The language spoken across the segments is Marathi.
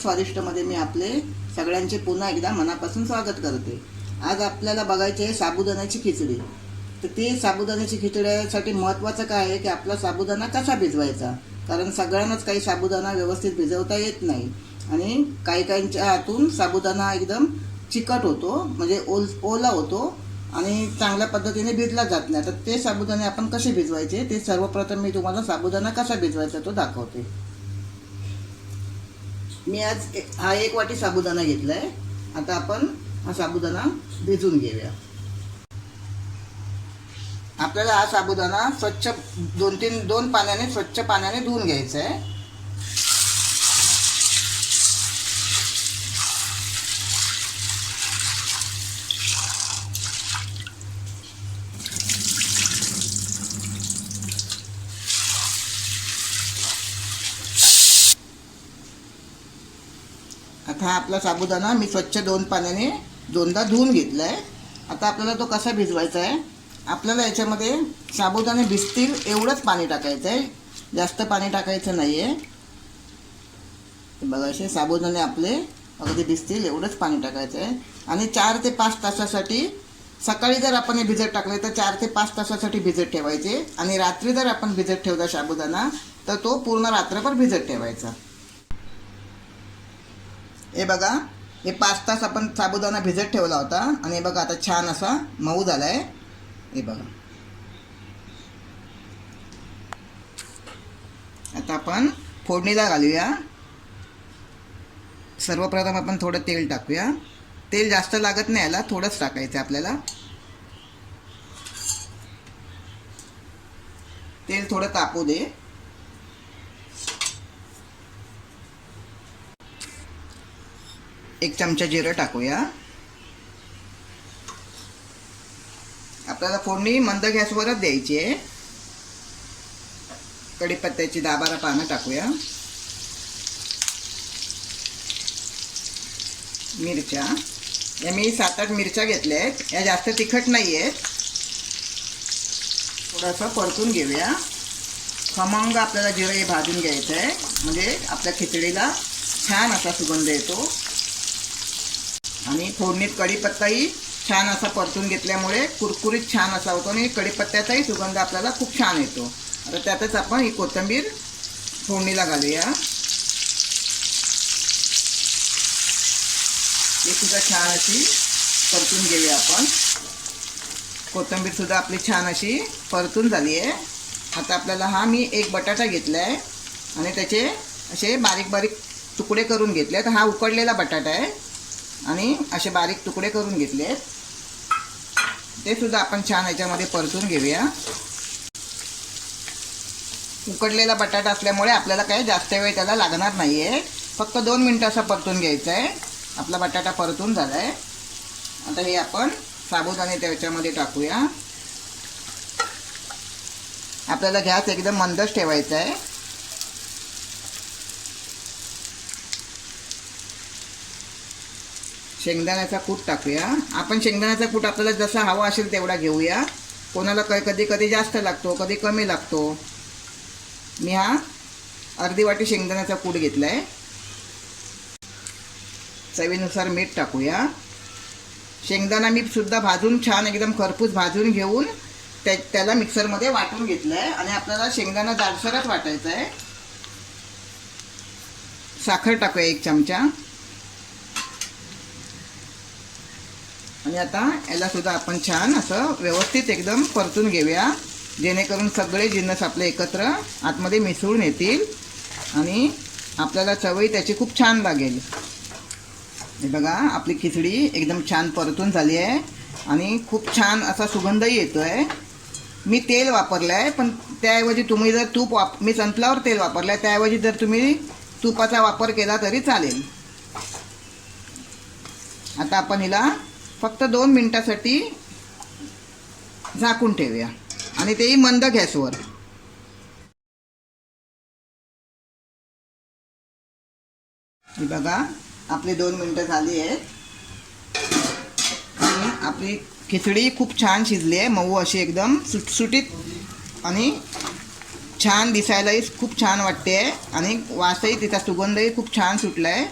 स्वादिष्टमध्ये मी आपले सगळ्यांचे पुन्हा एकदा मनापासून स्वागत करते। आज आपल्याला बघायचे आहे साबुदाण्याची खिचडी। तर ते साबुदाण्याची खिचडीसाठी महत्त्वाचं काय आहे की आपला साबुदाणा कसा भिजवायचा, कारण सगळ्यांनाच काही साबुदाणा व्यवस्थित भिजवता येत नाही आणि काहींच्या हातून साबुदाणा एकदम चिकट होतो, म्हणजे ओला होतो आणि चांगल्या पद्धतीने भिजला जात नाही। तर ते साबुदाणे आपण कसे भिजवायचे ते सर्वप्रथम मी तुम्हाला साबुदाणा कसा भिजवायचा तो दाखवते। मी आज हा 1 वाटी साबुदाणा घेतलाय। आता आपण हा साबुदाणा भिजवून घेऊया। आपल्याला हा साबुदाणा स्वच्छ 2 पाण्याने स्वच्छ पाण्याने धुवून घ्यायचा आहे। आता हा आपला साबुदाणा मी स्वच्छ 2 पाण्याने 2दा धुवून घेतलाय। आता आपल्याला तो कसा भिजवायचा आहे, आपल्याला याच्यामध्ये साबुदाणे भिजतील एवढंच पाणी टाकायचं आहे, जास्त पाणी टाकायचं नाही आहे। बघा असे साबुदाणे आपले अगदी भिजतील एवढंच पाणी टाकायचं आहे आणि 4 ते 5 तासासाठी, सकाळी जर आपण हे भिजत टाकले तर 4 ते 5 तासासाठी भिजत ठेवायचे आणि रात्री जर आपण भिजत ठेवला साबुदाणा तर तो पूर्ण रात्रभर भिजत ठेवायचा। हे बघा, हे 5 तास आपण साबुदाणा भिजत ठेवला होता आणि बघा आता छान असा मऊ झालाय। हे बघा, आता आपण फोडणीला घालूया। सर्वप्रथम आपण थोडं तेल टाकूया। तेल जास्त लागत नाही, याला थोडंच टाकायचं आपल्याला। तेल थोडं तापू दे। एक चमचा जिरं टाकूया। आपल्याला फोडणी मंद गॅसवरच द्यायची आहे। कढीपत्त्याची 10-12 पानं टाकूया। मिरच्या, या मी 7-8 मिरच्या घेतल्या आहेत, या जास्त तिखट नाही आहेत। थोडंसं परतून घेऊया। खमंग आपल्याला जिरं हे भाजून घ्यायचं आहे, म्हणजे आपल्या खिचडीला छान असा सुगंध येतो आणि फोडणीत कढीपत्ताही छान असा परतून घेतल्यामुळे कुरकुरीत छान असा होतो आणि कढीपत्त्याचाही सुगंध आपल्याला खूप छान येतो। आता त्यातच आपण ही कोथिंबीर फोडणीला घालूया। ही सुद्धा छान अशी परतून घेऊया आपण। कोथिंबीर सुद्धा आपली छान अशी परतून झाली आहे। आता आपल्याला मी 1 बटाटा घेतला आहे आणि त्याचे असे बारीक बारीक तुकडे करून घेतले। तर हा उकडलेला बटाटा आहे आणि असे बारीक तुकडे करून घेतले आहेत, ते सुद्धा आपण छान याच्यामध्ये परतून घेऊया। उकडलेला बटाटा असल्यामुळे आपल्याला काही जास्त वेळ त्याला लागणार नाही आहे, फक्त 2 मिनटं असं परतून घ्यायचं आहे। आपला बटाटा परतून झाला आहे। आता हे आपण साबुदाणे त्याच्यामध्ये टाकूया। आपल्याला गॅस एकदम मंदच ठेवायचा आहे। शेंगदाण्याचा कूट टाकूया आपण। शेंगदाण्याचा कूट आपल्याला जसा हवा असेल तेवढा घेऊया। कोणाला कधी कधी जास्त लागतो, कधी कमी लागतो। मी हा अर्धी वाटी शेंगदाण्याचा कूट घेतला आहे। चवीनुसार मीठ टाकूया। शेंगदाणा मी सुद्धा भाजून छान एकदम खरपूस भाजून घेऊन त्याला मिक्सरमध्ये वाटून घेतलं आहे आणि आपल्याला शेंगदाणा जाडसरच वाटायचा आहे। साखर टाकूया 1 चमचा आणि आता याला सुद्धा आपण छान असं व्यवस्थित एकदम परतून घेऊया, जेणेकरून सगळे जिन्नस आपले एकत्र आतमध्ये मिसळून येतील आणि आपल्याला चवही त्याची खूप छान लागेल। हे बघा, आपली खिचडी एकदम छान परतून झाली आहे आणि खूप छान असा सुगंधही येतो आहे। मी तेल वापरलं आहे, पण त्याऐवजी तुम्ही जर मी सनफ्लॉवर तेल वापरलं आहे, त्याऐवजी जर तुम्ही तुपाचा वापर केला तरी चालेल। आता आपण हिला फक्त 2 मिनिटासाठी झाकून ठेवूया आणि तेही मंद गॅसवर। हे बघा, आपली 2 मिनिटं झाली आहेत आणि आपली खिचडी खूप छान शिजली आहे, मऊ अशी एकदम सुटसुटीत आणि छान दिसायलाही खूप छान वाटते आणि वासही, तिचा सुगंधही खूप छान सुटला आहे।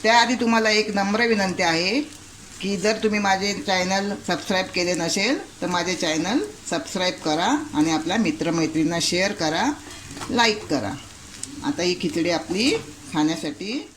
त्याआधी तुम्हाला एक नम्र विनंती आहे की जर तुम्ही माझे चॅनल सबस्क्राईब केले नसेल तर माझे चॅनल सबस्क्राईब करा आणि आपल्या मित्रमैत्रिणींना शेअर करा, लाईक करा. आता ही खिचडी आपली खाण्यासाठी